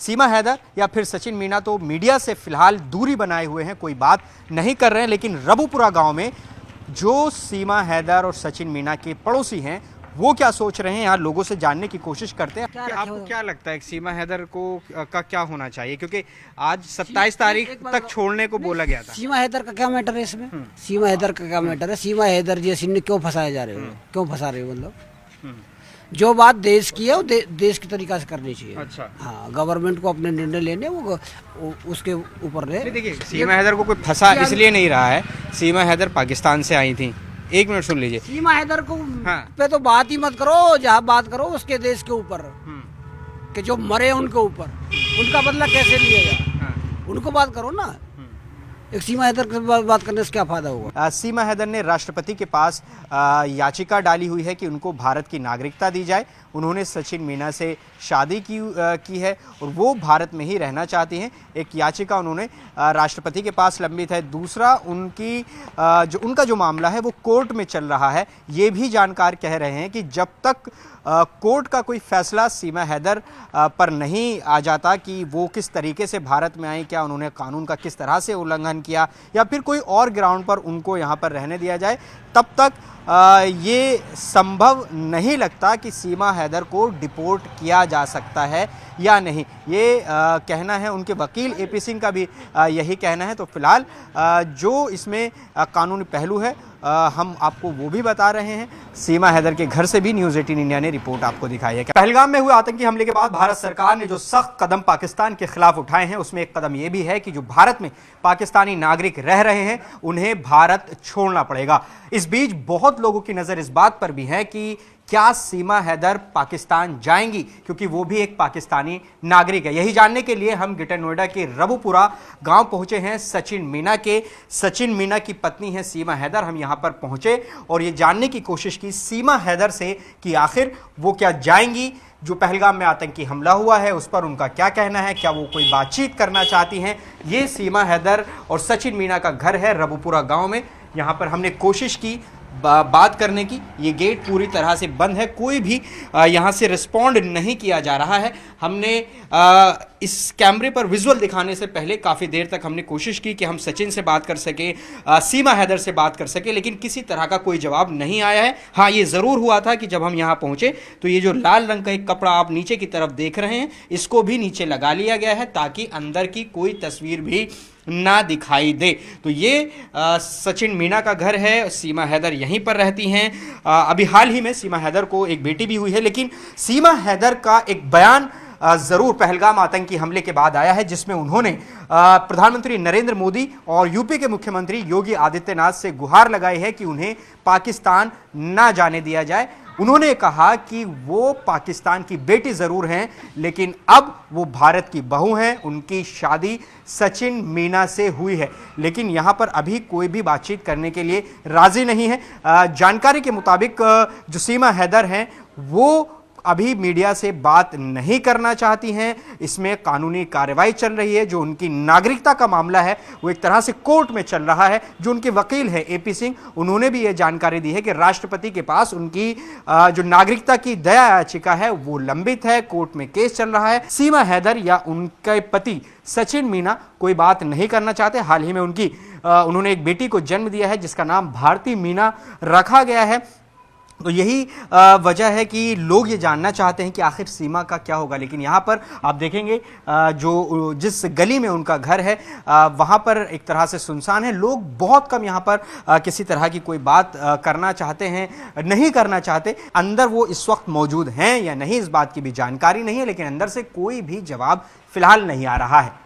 सीमा हैदर या फिर सचिन मीना तो मीडिया से फिलहाल दूरी बनाए हुए हैं, कोई बात नहीं कर रहे हैं। लेकिन रबुपुरा गांव में जो सीमा हैदर और सचिन मीना के पड़ोसी हैं वो क्या सोच रहे हैं, यहाँ लोगों से जानने की कोशिश करते हैं। आपको क्या लगता है सीमा हैदर को का क्या होना चाहिए, क्योंकि आज 27 तारीख तक छोड़ने को बोला गया था। सीमा हैदर का क्या मैटर है इसमें? सीमा हैदर का क्या मैटर है? सीमा हैदर जैसे ने क्यों फंसाए जा रहे हो, क्यों फंसा रहे हो? मतलब जो बात देश की है वो देश की तरीका से करनी चाहिए। अच्छा, हाँ, गवर्नमेंट को अपने निर्णय लेने वो उसके ऊपर रहे। देखिए सीमा हैदर को कोई फंसा इसलिए नहीं रहा है, सीमा हैदर पाकिस्तान से आई थी। एक मिनट सुन लीजिए। सीमा हैदर को हाँ। पे तो बात ही मत करो, जहाँ बात करो उसके देश के ऊपर कि जो मरे उनके ऊपर उनका बदला कैसे लिया जाए, हाँ। उनको बात करो ना। एक सीमा हैदर के बात करने से क्या फायदा होगा? सीमा हैदर ने राष्ट्रपति के पास याचिका डाली हुई है कि उनको भारत की नागरिकता दी जाए। उन्होंने सचिन मीना से शादी की है और वो भारत में ही रहना चाहती हैं। एक याचिका उन्होंने राष्ट्रपति के पास लंबित है। दूसरा उनका जो मामला है वो कोर्ट में चल रहा है। ये भी जानकार कह रहे हैं कि जब तक कोर्ट का कोई फैसला सीमा हैदर पर नहीं आ जाता कि वो किस तरीके से भारत में आई, क्या उन्होंने कानून का किस तरह से उल्लंघन किया या फिर कोई और ग्राउंड पर उनको यहाँ पर रहने दिया जाए, तब तक ये संभव नहीं लगता कि सीमा हैदर को डिपोर्ट किया जा सकता है या नहीं। ये कहना है उनके वकील एपी सिंह का भी यही कहना है। तो फिलहाल जो इसमें कानूनी पहलू है हम आपको वो भी बता रहे हैं। सीमा हैदर के घर से भी न्यूज़ 18 इंडिया ने रिपोर्ट आपको दिखाई है। पहलगाम में हुए आतंकी हमले के बाद भारत सरकार ने जो सख्त कदम पाकिस्तान के खिलाफ उठाए हैं उसमें एक कदम ये भी है कि जो भारत में पाकिस्तानी नागरिक रह रहे हैं उन्हें भारत छोड़ना पड़ेगा। इस बीच बहुत लोगों की नजर इस बात पर भी है कि क्या सीमा हैदर पाकिस्तान जाएंगी, क्योंकि वो भी एक पाकिस्तानी नागरिक है। यही जानने के लिए हम ग्रेटर नोएडा के रबुपुरा गांव पहुंचे हैं। सचिन मीना की पत्नी है सीमा हैदर। हम यहां पर पहुंचे और ये जानने की कोशिश की सीमा हैदर से कि आखिर वो क्या जाएंगी। जो पहलगाम में आतंकी हमला हुआ है उस पर उनका क्या कहना है, क्या वो कोई बातचीत करना चाहती हैं। ये सीमा हैदर और सचिन मीना का घर है रबुपुरा गाँव में। यहाँ पर हमने कोशिश की बात करने की। ये गेट पूरी तरह से बंद है, कोई भी यहाँ से रिस्पॉन्ड नहीं किया जा रहा है। हमने इस कैमरे पर विजुअल दिखाने से पहले काफ़ी देर तक हमने कोशिश की कि हम सचिन से बात कर सके, सीमा हैदर से बात कर सके, लेकिन किसी तरह का कोई जवाब नहीं आया है। हाँ, ये ज़रूर हुआ था कि जब हम यहाँ पहुँचे तो ये जो लाल रंग का एक कपड़ा आप नीचे की तरफ देख रहे हैं इसको भी नीचे लगा लिया गया है ताकि अंदर की कोई तस्वीर भी ना दिखाई दे। तो ये सचिन मीना का घर है। सीमा हैदर यहीं पर रहती हैं। अभी हाल ही में सीमा हैदर को एक बेटी भी हुई है, लेकिन सीमा हैदर का एक बयान जरूर पहलगाम आतंकी हमले के बाद आया है जिसमें उन्होंने प्रधानमंत्री नरेंद्र मोदी और यूपी के मुख्यमंत्री योगी आदित्यनाथ से गुहार लगाई है कि उन्हें पाकिस्तान ना जाने दिया जाए। उन्होंने कहा कि वो पाकिस्तान की बेटी जरूर हैं लेकिन अब वो भारत की बहू हैं। उनकी शादी सचिन मीना से हुई है, लेकिन यहां पर अभी कोई भी बातचीत करने के लिए राजी नहीं है। जानकारी के मुताबिक जो सीमा हैदर हैं वो अभी मीडिया से बात नहीं करना चाहती हैं। इसमें कानूनी कार्रवाई चल रही है। जो उनकी नागरिकता का मामला है वो एक तरह से कोर्ट में चल रहा है। जो उनके वकील हैं एपी सिंह, उन्होंने भी ये जानकारी दी है कि राष्ट्रपति के पास उनकी जो नागरिकता की दया याचिका है वो लंबित है, कोर्ट में केस चल रहा है। सीमा हैदर या उनके पति सचिन मीना कोई बात नहीं करना चाहते। हाल ही में उन्होंने एक बेटी को जन्म दिया है जिसका नाम भारती मीना रखा गया है। तो यही वजह है कि लोग ये जानना चाहते हैं कि आखिर सीमा का क्या होगा। लेकिन यहाँ पर आप देखेंगे जो जिस गली में उनका घर है वहाँ पर एक तरह से सुनसान है। लोग बहुत कम यहाँ पर किसी तरह की कोई बात करना चाहते हैं, नहीं करना चाहते। अंदर वो इस वक्त मौजूद हैं या नहीं इस बात की भी जानकारी नहीं है, लेकिन अंदर से कोई भी जवाब फिलहाल नहीं आ रहा है।